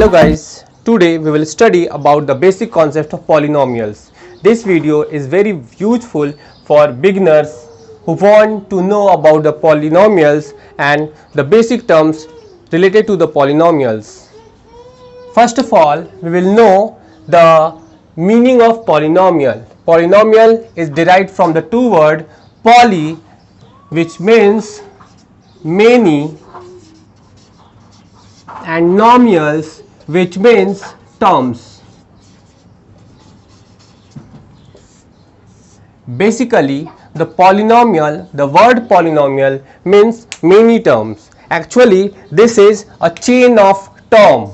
Hello guys, today we will study about the basic concept of polynomials. This video is very useful for beginners who want to know about the polynomials and the basic terms related to the polynomials. First of all, we will know the meaning of polynomial. Polynomial is derived from the two words poly, which means many, and nomials, which means terms. Basically, the word polynomial means many terms. Actually, this is a chain of term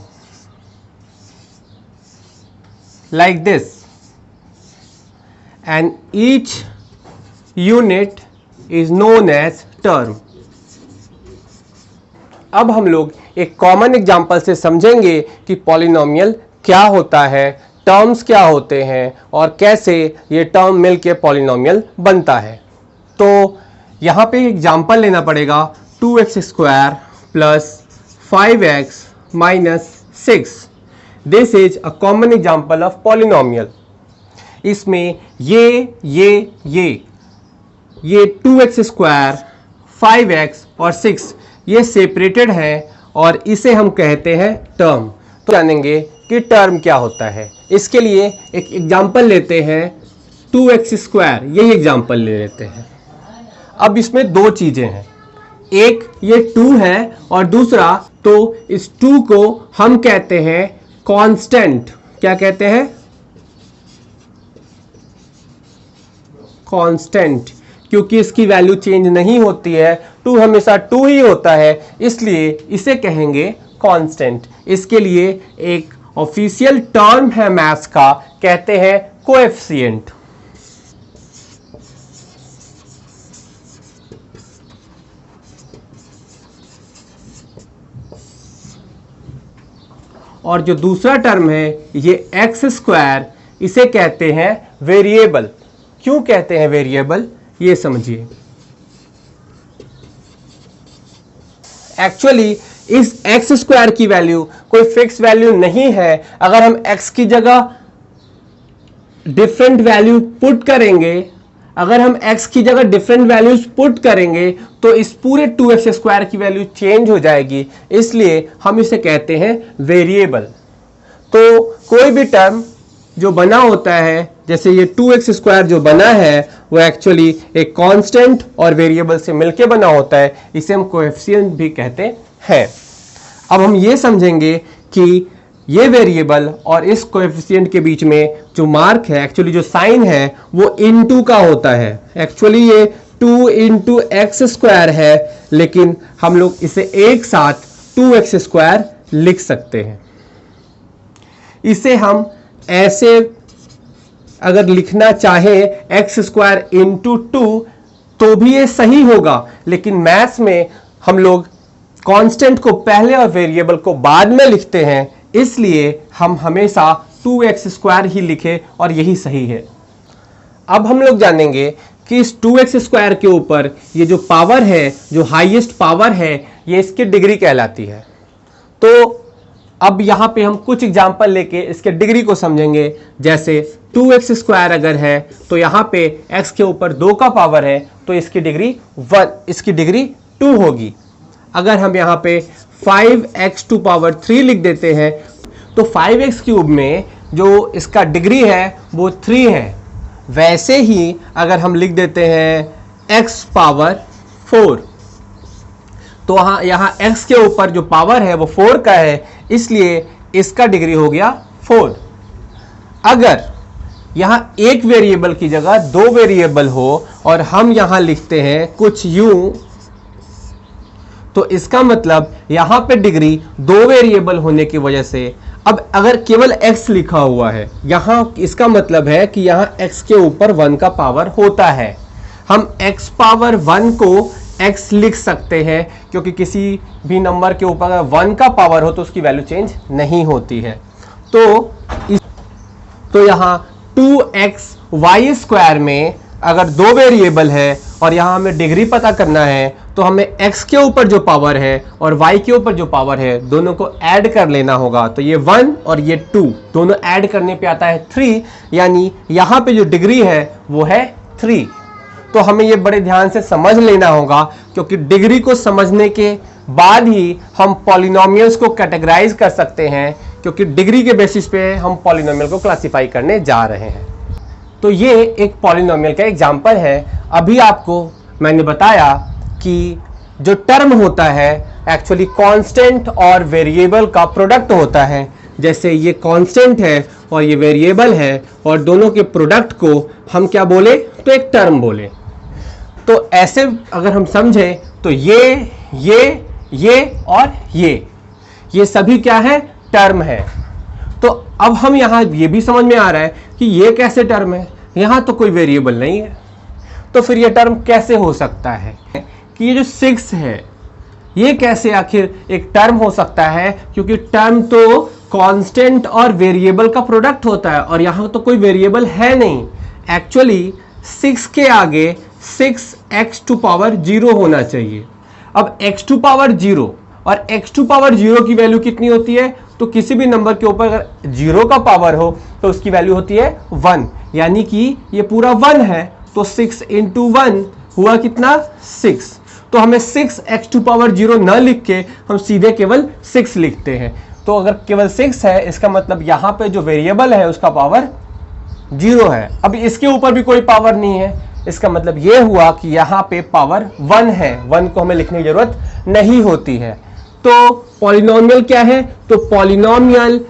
like this, and each unit is known as term. अब हम लोग एक common example से समझेंगे कि polynomial क्या होता है, टर्म्स क्या होते हैं और कैसे ये टर्म मिलके पॉलिनोमियल बनता है। तो यहाँ पे एग्जांपल लेना पड़ेगा 2x square plus 5x minus 6। This is a common example of polynomial. इसमें ये 2x स्क्वायर 5x और 6 ये सेपरेटेड है और इसे हम कहते हैं टर्म। तो जानेंगे कि टर्म क्या होता है। इसके लिए एक एग्जांपल लेते हैं 2x स्क्वायर, यही एग्जांपल ले लेते हैं। अब इसमें दो चीजें हैं, एक ये 2 है और दूसरा, तो इस 2 को हम कहते हैं कांस्टेंट। क्या कहते हैं? कांस्टेंट, क्योंकि इसकी वैल्यू चेंज नहीं होती है। 2 हमेशा 2 ही होता है, इसलिए इसे कहेंगे कांस्टेंट। इसके लिए एक ऑफिशियल टर्म है मैथ्स का, कहते हैं कोएफिशिएंट। और जो दूसरा टर्म है ये एक्स स्क्वायर, इसे कहते हैं वेरिएबल। क्यों कहते हैं वेरिएबल, ये समझिए। एक्चुअली इस एक्स स्क्वायर की वैल्यू कोई फिक्स वैल्यू नहीं है। अगर हम एक्स की जगह डिफरेंट वैल्यू पुट करेंगे, तो इस पूरे 2x स्क्वायर की वैल्यू चेंज हो जाएगी, इसलिए हम इसे कहते हैं वेरिएबल। तो कोई भी टर्म जो बना होता है, जैसे ये 2x स्क्वायर जो बना है, वो एक्चुअली एक कांस्टेंट और वेरिएबल से मिलके बना होता है, इसे हम कोएफिशिएंट भी कहते हैं। अब हम ये समझेंगे कि ये वेरिएबल और इस कोएफिशिएंट के बीच में जो मार्क है, एक्चुअली जो साइन है, वो इनटू का होता है। एक्चुअली ये 2 इंटू एक्स स्क्वायर है, लेकिन हम लोग इसे एक साथ 2x स्क्वायर लिख सकते हैं। इसे हम ऐसे अगर लिखना चाहे एक्स स्क्वायर इंटू 2 तो भी ये सही होगा, लेकिन मैथ्स में हम लोग कांस्टेंट को पहले और वेरिएबल को बाद में लिखते हैं, इसलिए हम हमेशा 2x स्क्वायर ही लिखें और यही सही है। अब हम लोग जानेंगे कि इस 2x स्क्वायर के ऊपर ये जो पावर है, जो हाईएस्ट पावर है, ये इसकी डिग्री कहलाती है। तो अब यहां पे हम कुछ एग्जांपल लेके इसके डिग्री को समझेंगे। जैसे 2x स्क्वायर अगर है तो यहां पे x के ऊपर 2 का पावर है, तो इसकी डिग्री 1, इसकी डिग्री 2 होगी। अगर हम यहां पे 5x टू पावर 3 लिख देते हैं, तो 5x क्यूब में जो इसका डिग्री है वो 3 है। वैसे ही अगर हम लिख देते हैं x पावर 4, तो यहाँ x के ऊपर जो पावर है वो 4 का है, इसलिए इसका डिग्री हो गया 4। अगर यहाँ एक वेरिएबल की जगह 2 वेरिएबल हो और हम यहाँ लिखते हैं कुछ यूं, तो इसका मतलब यहाँ पे डिग्री 2 वेरिएबल होने की वजह से, अब अगर केवल x लिखा हुआ है यहाँ, इसका मतलब है कि यहाँ x के ऊपर 1 का पावर होता है। हम x पावर 1 को x लिख सकते हैं, क्योंकि किसी भी नंबर के ऊपर अगर 1 का पावर हो तो उसकी वैल्यू चेंज नहीं होती है। तो यहाँ 2x y स्क्वायर में अगर 2 वेरिएबल है और यहाँ हमें डिग्री पता करना है, तो हमें x के ऊपर जो पावर है और y के ऊपर जो पावर है दोनों को ऐड कर लेना होगा। तो ये 1 और ये 2 दोनों ऐड करने पे आता है 3, यानी यहाँ पे जो डिग्री है वो है 3। तो हमें ये बड़े ध्यान से समझ लेना होगा, क्योंकि डिग्री को समझने के बाद ही हम पॉलिनोमियल्स को कैटेगराइज कर सकते हैं, क्योंकि डिग्री के बेसिस पे हम पॉलिनोमियल को क्लासिफाई करने जा रहे हैं। तो ये एक पॉलिनोमियल का एग्जांपल है। अभी आपको मैंने बताया कि जो टर्म होता है एक्चुअली कांस्टेंट और वेरिएबल का प्रोडक्ट होता है। जैसे ये कांस्टेंट है और ये वेरिएबल है, और दोनों के प्रोडक्ट को हम क्या बोले, तो एक टर्म बोले। तो ऐसे अगर हम समझें तो ये और ये सभी क्या है, टर्म है। तो अब हम यहां ये भी समझ में आ रहा है कि ये कैसे टर्म है, यहां तो कोई वेरिएबल नहीं है, तो फिर ये टर्म कैसे हो सकता है कि ये जो 6 है ये कैसे आखिर एक टर्म हो सकता है, क्योंकि टर्म तो कांस्टेंट और वेरिएबल का प्रोडक्ट होता है और यहां तो कोई वेरिएबल है नहीं। एक्चुअली 6 के आगे 6x टू पावर 0 होना चाहिए। अब x टू पावर 0 और x टू पावर 0 की वैल्यू कितनी होती है, तो किसी भी नंबर के ऊपर अगर 0 का पावर हो तो उसकी वैल्यू होती है 1, यानी कि ये पूरा 1 है, तो 6 इंटू 1 हुआ कितना, 6। तो हमें 6x टू पावर 0 न लिख के हम सीधे केवल 6 लिखते हैं। तो अगर केवल 6 है, इसका मतलब यहाँ पे जो वेरिएबल है उसका पावर 0 है। अब इसके ऊपर भी कोई पावर नहीं है, इसका मतलब यह हुआ कि यहाँ पे पावर 1 है। 1 को हमें लिखने की जरूरत नहीं होती है। तो पॉलिनोमियल क्या है, तो पॉलिनोमियल,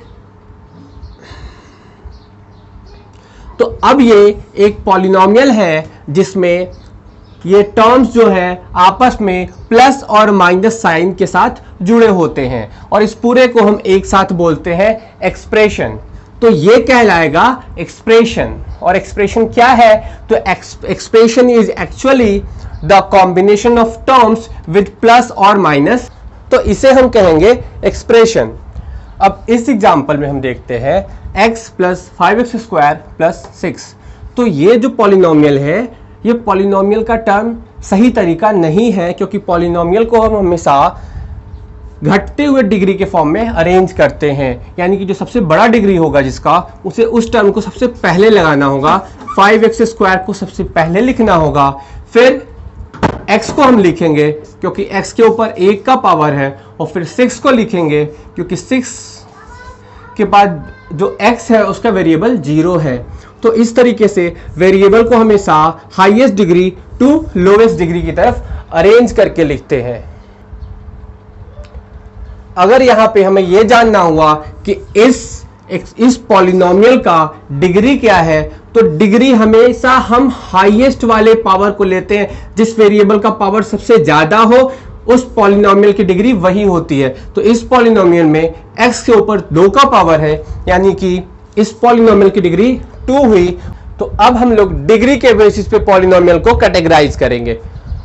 तो अब ये एक पॉलिनोमियल है जिसमें ये टर्म्स जो है आपस में प्लस और माइनस साइन के साथ जुड़े होते हैं, और इस पूरे को हम एक साथ बोलते हैं एक्सप्रेशन। तो ये कहलाएगा एक्सप्रेशन। और एक्सप्रेशन क्या है, तो expression is actually the combination of terms with plus और माइनस, तो इसे हम कहेंगे एक्सप्रेशन। अब इस एग्जांपल में हम देखते हैं x प्लस 5x² प्लस 6। तो ये जो पॉलिनोमियल है, ये पॉलिनोमियल का टर्म सही तरीका नहीं है, क्योंकि पॉलिनोमियल को हम हमेशा घटते हुए डिग्री के फॉर्म में अरेंज करते हैं, यानी कि जो सबसे बड़ा डिग्री होगा जिसका, उसे उस टर्म को सबसे पहले लगाना होगा। 5x² को सबसे पहले लिखना होगा, फिर x को हम लिखेंगे क्योंकि x के ऊपर 1 का पावर है, और फिर 6 को लिखेंगे क्योंकि 6 के बाद जो x है उसका वेरिएबल 0 है। तो इस तरीके से वेरिएबल को हमेशा highest degree to lowest degree की तरफ अरेंज करके लिखते हैं। अगर यहां पे हमें यह जानना हुआ कि इस पॉलिनोमियल का डिग्री क्या है, तो डिग्री हमेशा हम हाईएस्ट वाले पावर को लेते हैं। जिस वेरिएबल का पावर सबसे ज्यादा हो उस पॉलिनोमियल की डिग्री वही होती है। तो इस पॉलिनोमियल में x के ऊपर 2 का पावर है, यानी कि इस पॉलिनोमियल की डिग्री 2 हुई। तो अब हम लोग डिग्री के बेसिस पे पॉलिनोमियल को कैटेगराइज करेंगे।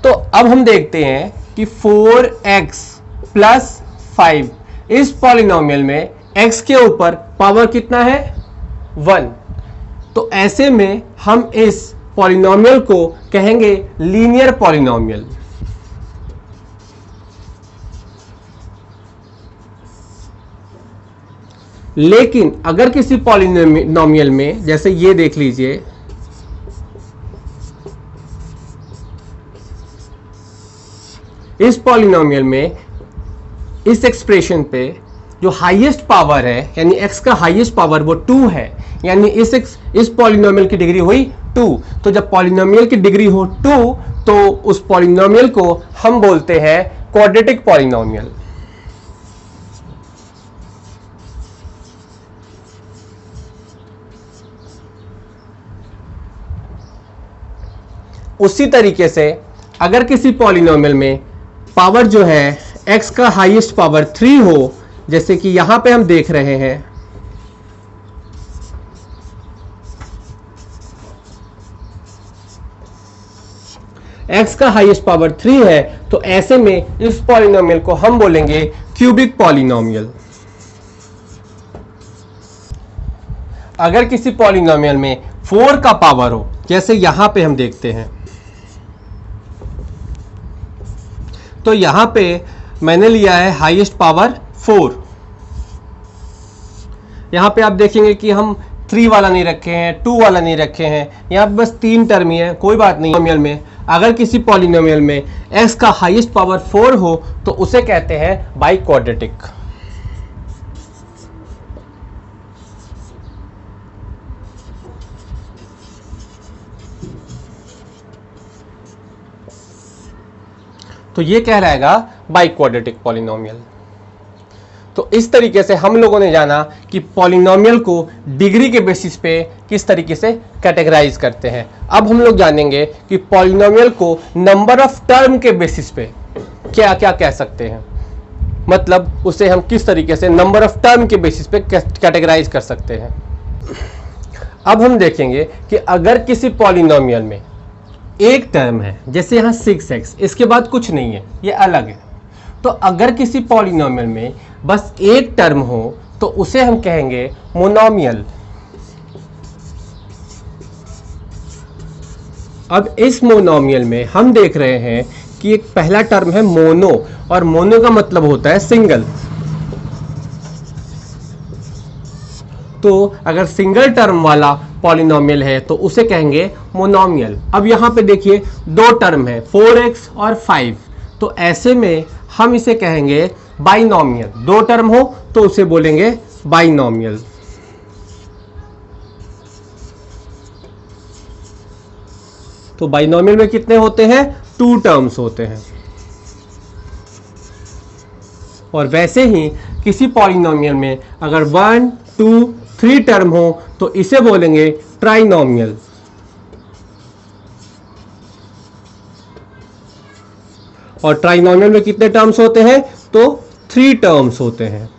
तो अब हम देखते हैं कि 4x प्लस 5, इस पॉलिनोमियल में x के ऊपर पावर कितना है, 1। तो ऐसे में हम इस पॉलिनोमियल को कहेंगे लीनियर पॉलिनोमियल। लेकिन अगर किसी पॉलिनोमियल में, जैसे ये देख लीजिए, इस पॉलिनोमियल में इस एक्सप्रेशन पे जो हाईएस्ट पावर है, यानी x का हाईएस्ट पावर वो 2 है, यानी इस पॉलिनोमियल की डिग्री हुई 2। तो जब पॉलिनोमियल की डिग्री हो 2, तो उस पॉलिनोमियल को हम बोलते हैं क्वाड्रेटिक पॉलिनोमियल। उसी तरीके से अगर किसी पॉलिनोमियल में पावर जो है x का हाईएस्ट पावर 3 हो, जैसे कि यहां पे हम देख रहे हैं, x का हाईएस्ट पावर 3 है, तो ऐसे में इस पॉलिनोमियल को हम बोलेंगे क्यूबिक पॉलिनोमियल। अगर किसी पॉलिनोमियल में 4 का पावर हो, जैसे यहां पे हम देखते हैं, तो यहाँ पे मैंने लिया है हाईएस्ट पावर 4। यहाँ पे आप देखेंगे कि हम 3 वाला नहीं रखे हैं, 2 वाला नहीं रखे हैं, यहाँ पे बस 3 टर्म ही है। कोई बात नहीं, पॉलिनोमियल में अगर किसी पॉलिनोमियल में x का हाईएस्ट पावर 4 हो तो उसे कहते हैं बाई क्वाड्रेटिक। तो ये कहलाएगा बाई क्वाड्रेटिक पॉलिनोमियल। तो इस तरीके से हम लोगों ने जाना कि पॉलिनोमियल को डिग्री के बेसिस पे किस तरीके से कैटेगराइज करते हैं। अब हम लोग जानेंगे कि पॉलिनोमियल को नंबर ऑफ टर्म के बेसिस पे क्या क्या कह सकते हैं, मतलब उसे हम किस तरीके से नंबर ऑफ टर्म के बेसिस पे कैटेगराइज कर सकते हैं। अब हम देखेंगे कि अगर किसी पॉलिनोमियल में एक टर्म है, जैसे यहाँ 6x, इसके बाद कुछ नहीं है, ये अलग है, तो अगर किसी पॉलिनोमियल में बस एक टर्म हो तो उसे हम कहेंगे मोनोमियल। अब इस मोनोमियल में हम देख रहे हैं कि एक पहला टर्म है मोनो, और मोनो का मतलब होता है सिंगल। तो अगर सिंगल टर्म वाला पॉलिनोमियल है तो उसे कहेंगे मोनोमियल। अब यहाँ पे देखिए 2 टर्म है 4x और 5, तो ऐसे में हम इसे कहेंगे बाइनोमियल। 2 टर्म हो तो उसे बोलेंगे बाइनोमियल। तो बाइनोमियल में कितने होते हैं? 2 टर्म्स होते हैं। और वैसे ही किसी पॉलिनोमियल में अगर 1, 2, 3 टर्म हो तो इसे बोलेंगे ट्राइनोमियल। और ट्राइनोमियल में कितने टर्म्स होते हैं? तो 3 टर्म्स होते हैं।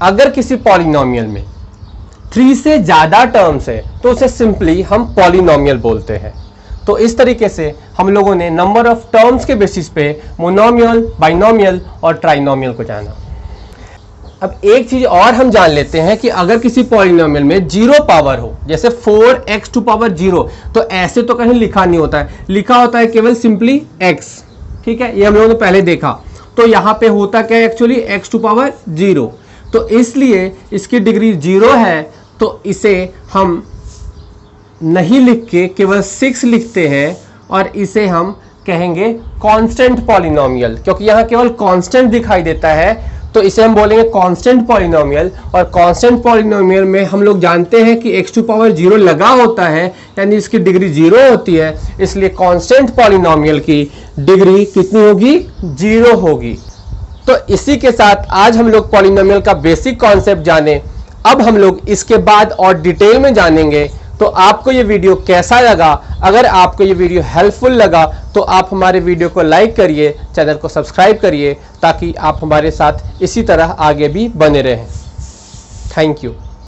अगर किसी पॉलिनोमियल में 3 से ज्यादा टर्म्स है तो उसे सिंपली हम पॉलिनोमियल बोलते हैं। तो इस तरीके से हम लोगों ने नंबर ऑफ टर्म्स के बेसिस पे मोनोमियल, बाइनोमियल और ट्राइनोमियल को जाना। अब एक चीज और हम जान लेते हैं कि अगर किसी पॉलिनोमियल में 0 पावर हो, जैसे 4x टू पावर 0, तो ऐसे तो कहीं लिखा नहीं होता है, लिखा होता है केवल सिंपली x। ठीक है, ये हम लोगों ने पहले देखा। तो यहाँ पे होता क्या है एक्चुअली x टू पावर 0, तो इसलिए इसकी डिग्री 0 है, तो इसे हम नहीं लिख के केवल 6 लिखते हैं और इसे हम कहेंगे कांस्टेंट पॉलिनोमियल, क्योंकि यहाँ केवल कांस्टेंट दिखाई देता है, तो इसे हम बोलेंगे कांस्टेंट पॉलिनोमियल। और कांस्टेंट पॉलिनोमियल में हम लोग जानते हैं कि x टू पावर 0 लगा होता है, यानी इसकी डिग्री 0 होती है, इसलिए कांस्टेंट पॉलिनोमियल की डिग्री कितनी होगी? 0 होगी। तो इसी के साथ आज हम लोग पॉलिनोमियल का बेसिक कॉन्सेप्ट जाने। अब हम लोग इसके बाद और डिटेल में जानेंगे। तो आपको ये वीडियो कैसा लगा? अगर आपको ये वीडियो हेल्पफुल लगा तो आप हमारे वीडियो को लाइक करिए, चैनल को सब्सक्राइब करिए, ताकि आप हमारे साथ इसी तरह आगे भी बने रहें। Thank you.